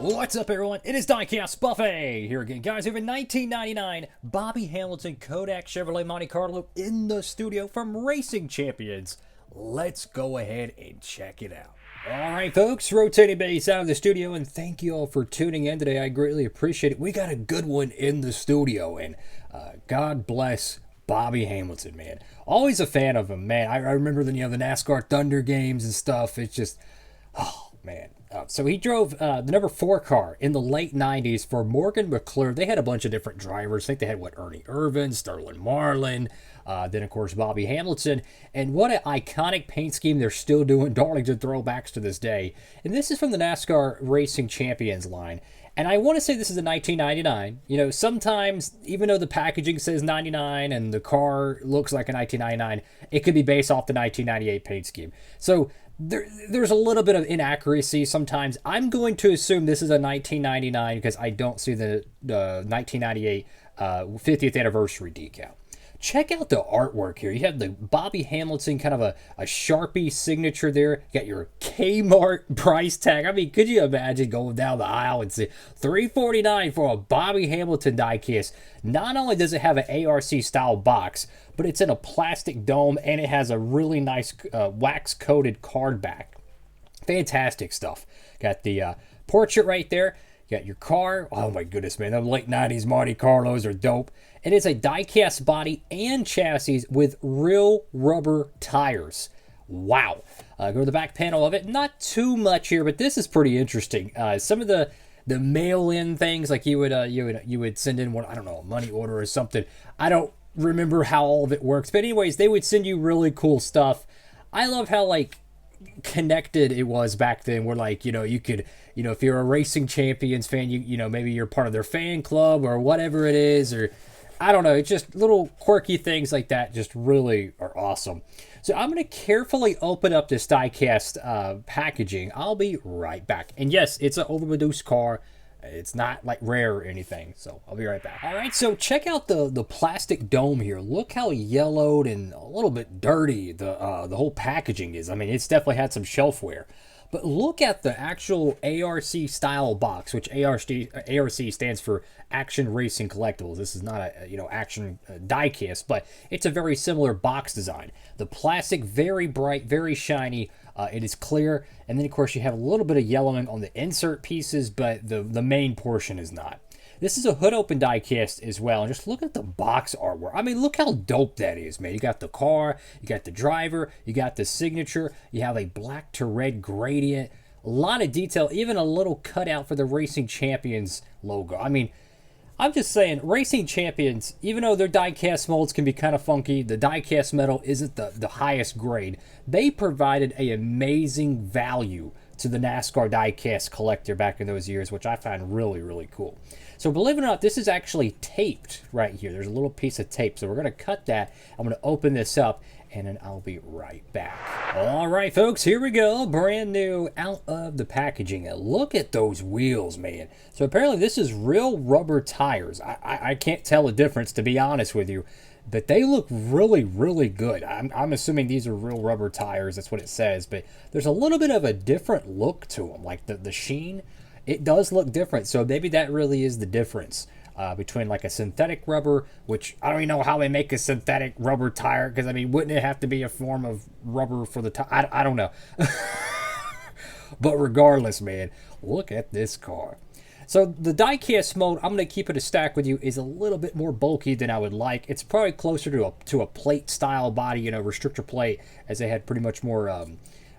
What's up, everyone? It is Diecastbuffet here again, guys. We have a 1999 Bobby Hamilton Kodak Chevrolet Monte Carlo in the studio from Racing Champions. Let's go ahead and check it out. All right, folks, rotating base out of the studio, and thank you all for tuning in today. I greatly appreciate it. We got a good one in the studio, and God bless Bobby Hamilton, man. Always a fan of him, man. I remember the NASCAR Thunder games and stuff. It's just, oh man. So he drove the number 4 car in the late 90s for Morgan McClure. They had a bunch of different drivers. I think they had, Ernie Irvin, Sterling Marlin, then, of course, Bobby Hamilton. And what an iconic paint scheme they're still doing. Darlington throwbacks to this day. And this is from the NASCAR Racing Champions line. And I want to say this is a 1999. You know, sometimes, even though the packaging says 99 and the car looks like a 1999, it could be based off the 1998 paint scheme. So there's a little bit of inaccuracy sometimes. I'm going to assume this is a 1999 because I don't see the 1998 50th anniversary decal. Check out the artwork here. You have the Bobby Hamilton kind of a Sharpie signature there. You got your Kmart price tag. I mean, could you imagine going down the aisle and see $349 for a Bobby Hamilton diecast? Not only does it have an ARC style box, but it's in a plastic dome and it has a really nice wax coated card back. Fantastic stuff. Got the portrait right there. You got your car. Oh my goodness, man. The late 90s Monte Carlos are dope. It is a die-cast body and chassis with real rubber tires. Wow. Go to the back panel of it. Not too much here, but this is pretty interesting. Some of the mail-in things, like you would send in one, I don't know, a money order or something. I don't remember how all of it works. But anyways, they would send you really cool stuff. I love how, connected it was back then, where you could, if you're a Racing Champions fan, maybe you're part of their fan club or whatever it is, or I don't know, it's just little quirky things like that just really are awesome. So I'm going to carefully open up this diecast packaging. I'll be right back. And yes, it's an overproduced car. It's not rare or anything, so I'll be right back. All right, so check out the plastic dome here. Look how yellowed and a little bit dirty the whole packaging is. I mean, it's definitely had some shelf wear. But look at the actual ARC style box, which ARC stands for Action Racing Collectibles. This is not a action diecast, but it's a very similar box design. The plastic, very bright, very shiny. It is clear, and then of course you have a little bit of yellowing on the insert pieces, but the main portion is not. This is a hood open diecast as well, and just look at the box artwork. I mean, look how dope that is, man. You got the car, you got the driver, you got the signature, you have a black to red gradient, a lot of detail, even a little cutout for the Racing Champions logo. I mean, I'm just saying, Racing Champions, even though their diecast molds can be kind of funky, the diecast metal isn't the highest grade. They provided an amazing value to the NASCAR diecast collector back in those years, which I find really, really cool. So believe it or not, this is actually taped right here. There's a little piece of tape. So we're going to cut that. I'm going to open this up, and then I'll be right back. All right, folks, here we go. Brand new out of the packaging. And look at those wheels, man. So apparently this is real rubber tires. I can't tell the difference, to be honest with you. But they look really, really good. I'm assuming these are real rubber tires. That's what it says. But there's a little bit of a different look to them. Like the sheen, it does look different. So maybe that really is the difference between a synthetic rubber, which I don't even know how they make a synthetic rubber tire. Because, I mean, wouldn't it have to be a form of rubber for the tire? I don't know. But regardless, man, look at this car. So the diecast mold, I'm going to keep it a stack with you, is a little bit more bulky than I would like. It's probably closer to a plate style body, restrictor plate, as they had pretty much more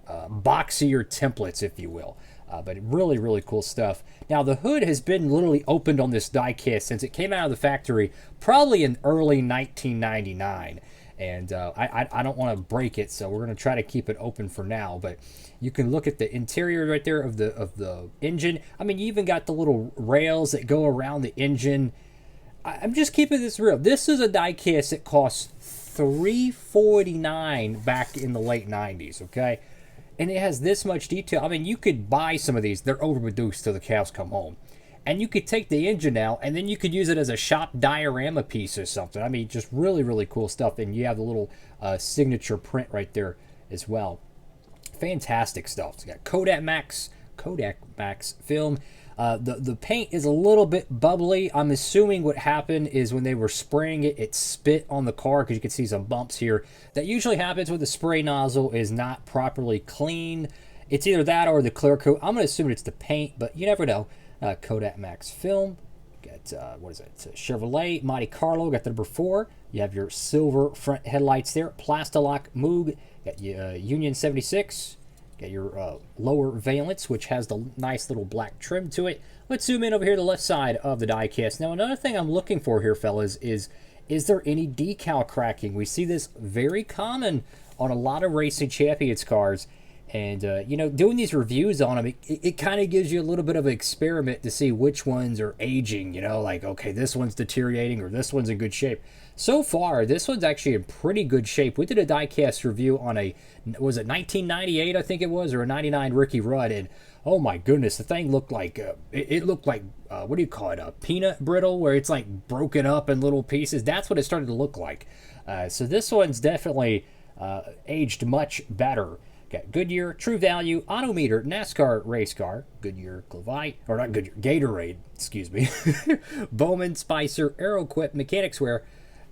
boxier templates, if you will. But really, really cool stuff. Now, the hood has been literally opened on this diecast since it came out of the factory, probably in early 1999. And I don't want to break it, so we're going to try to keep it open for now. But you can look at the interior right there of the engine. I mean, you even got the little rails that go around the engine. I'm just keeping this real. This is a diecast that costs $349 back in the late 90s, okay? And it has this much detail. I mean, you could buy some of these. They're overproduced till the cows come home. And you could take the engine out, and then you could use it as a shop diorama piece or something. I mean, just really, really cool stuff. And you have the little signature print right there as well. Fantastic stuff. It's got Kodak Max film. The paint is a little bit bubbly. I'm assuming what happened is when they were spraying it, it spit on the car, because you can see some bumps here. That usually happens when the spray nozzle is not properly clean. It's either that or the clear coat. I'm going to assume it's the paint, but you never know. Kodak Max film. Got, what is it? Chevrolet Monte Carlo. Got the number 4. You have your silver front headlights there. Plastalock Moog. Got Union 76. Got your lower valence, which has the nice little black trim to it. Let's zoom in over here to the left side of the diecast. Now, another thing I'm looking for here, fellas, is there any decal cracking? We see this very common on a lot of Racing Champions cars. And, you know, doing these reviews on them, it kind of gives you a little bit of an experiment to see which ones are aging, you know, like, okay, this one's deteriorating or this one's in good shape. So far, this one's actually in pretty good shape. We did a diecast review on a, was it 1998, I think it was, or a 99 Ricky Rudd, and oh my goodness, the thing looked like, it looked like, what do you call it, a peanut brittle, where it's like broken up in little pieces. That's what it started to look like. So this one's definitely aged much better. Got Goodyear, True Value, Autometer, NASCAR race car, Goodyear, Clevite, or not Goodyear, Gatorade, excuse me, Bowman, Spicer, Aeroquip, Mechanics Wear,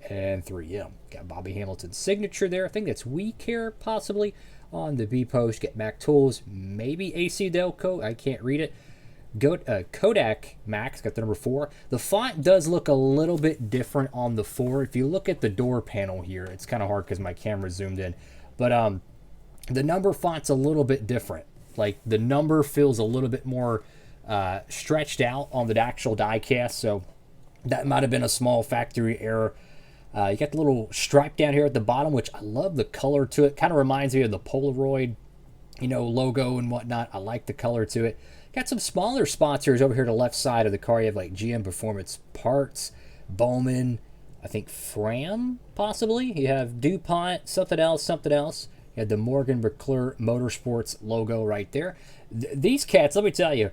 and 3M. Got Bobby Hamilton's signature there. I think that's We Care, possibly, on the B post. Get Mac Tools, maybe AC Delco, I can't read it. Kodak Max, got the number 4. The font does look a little bit different on the 4. If you look at the door panel here, it's kind of hard because my camera's zoomed in, but the number font's a little bit different. Like, the number feels a little bit more stretched out on the actual diecast, so that might have been a small factory error. You got the little stripe down here at the bottom, which I love the color to it. Kind of reminds me of the Polaroid, you know, logo and whatnot. I like the color to it. Got some smaller sponsors over here to the left side of the car. You have like GM Performance Parts, Bowman, I think Fram, possibly. You have DuPont, something else, something else. You had the Morgan McClure Motorsports logo right there. These cats, let me tell you,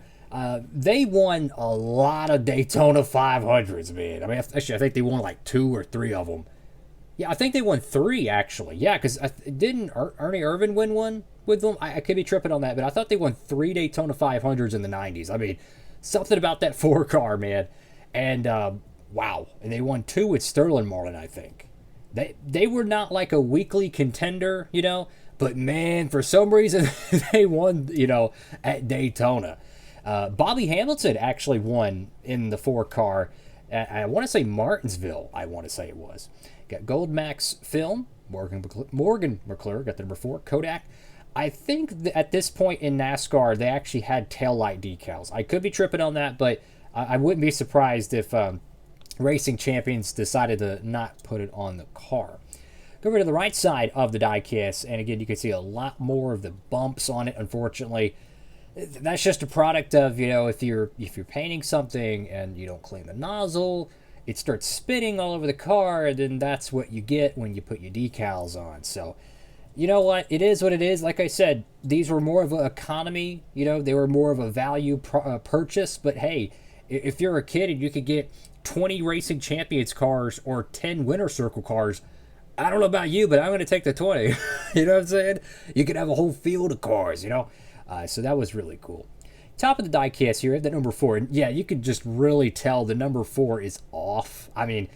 they won a lot of Daytona 500s, man. I mean, actually, I think they won like 2 or 3 of them. Yeah, I think they won 3, actually. Yeah, because didn't Ernie Irvan win one with them? I could be tripping on that, but I thought they won 3 Daytona 500s in the 90s. I mean, something about that 4 car, man. And, wow. And they won 2 with Sterling Marlin, I think. They were not like a weekly contender, you know, but man, for some reason, they won, you know, at Daytona. Bobby Hamilton actually won in the 4 car. I want to say Martinsville, I want to say it was. Got Gold Max Film, Morgan McClure, got the number 4, Kodak. I think that at this point in NASCAR, they actually had taillight decals. I could be tripping on that, but I wouldn't be surprised if Racing Champions decided to not put it on the car. Go over to the right side of the diecast, and again, you can see a lot more of the bumps on it, unfortunately. That's just a product of, you know, if you're painting something and you don't clean the nozzle, it starts spitting all over the car, and then that's what you get when you put your decals on. So, you know what? It is what it is. Like I said, these were more of an economy, you know, they were more of a value purchase, but hey, if you're a kid and you could get 20 Racing Champions cars or 10 Winter Circle cars, I don't know about you, but I'm going to take the 20. You know what I'm saying? You could have a whole field of cars, you know? So that was really cool. Top of the diecast here, the number 4. And yeah, you could just really tell the number 4 is off. I mean,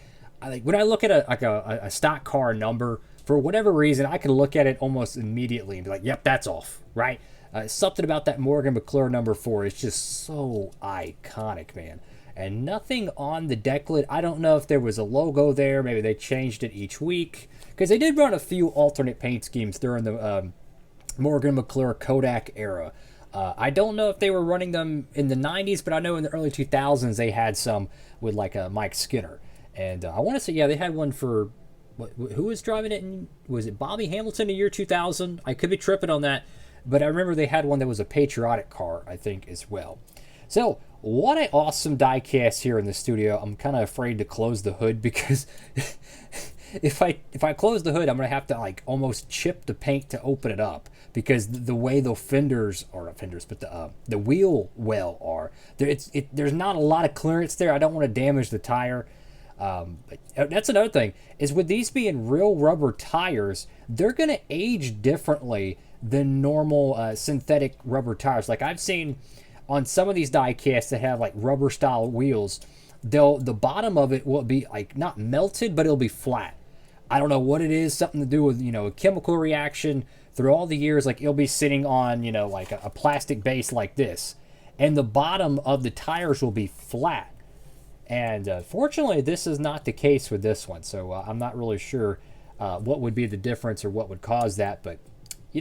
when I look at a stock car number, for whatever reason, I can look at it almost immediately and be like, yep, that's off, right? Something about that Morgan McClure number 4 is just so iconic, man. And nothing on the deck lid. I don't know if there was a logo there. Maybe they changed it each week. Because they did run a few alternate paint schemes during the Morgan McClure Kodak era. I don't know if they were running them in the 90s, but I know in the early 2000s they had some with like Mike Skinner. And I want to say, yeah, they had one for, who was driving it? Was it Bobby Hamilton in the year 2000? I could be tripping on that. But I remember they had one that was a patriotic car, I think, as well. So, what an awesome diecast here in the studio. I'm kind of afraid to close the hood because if I close the hood, I'm going to have to like almost chip the paint to open it up because the way the fenders, or not fenders, but the wheel well are, there's not a lot of clearance there. I don't want to damage the tire. But that's another thing, is with these being real rubber tires, they're going to age differently than normal synthetic rubber tires. Like I've seen on some of these die casts that have like rubber style wheels, the bottom of it will be like not melted, but it'll be flat. I don't know what it is, something to do with, a chemical reaction through all the years. Like it'll be sitting on, like a plastic base like this, and the bottom of the tires will be flat. And fortunately, this is not the case with this one. So I'm not really sure what would be the difference or what would cause that. But,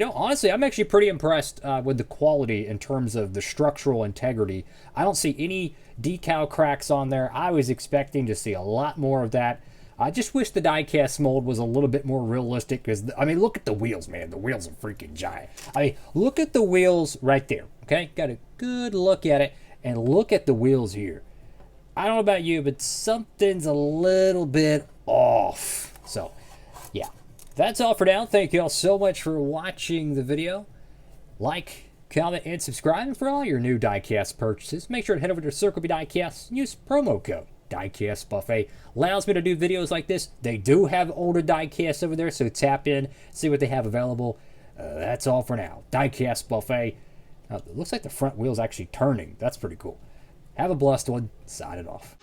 honestly, I'm actually pretty impressed with the quality in terms of the structural integrity. I don't see any decal cracks on there. I was expecting to see a lot more of that. I just wish the die-cast mold was a little bit more realistic because, look at the wheels, man. The wheels are freaking giant. Look at the wheels right there, okay? Got a good look at it, and look at the wheels here. I don't know about you, but something's a little bit off. So, yeah. That's all for now. Thank you all so much for watching the video. Like, comment, and subscribe. And for all your new diecast purchases, make sure to head over to Circle B Diecast and use promo code Diecastbuffet. Allows me to do videos like this. They do have older diecasts over there, so tap in, see what they have available. That's all for now. Diecastbuffet. It looks like the front wheel's actually turning. That's pretty cool. Have a blessed one. Signing off.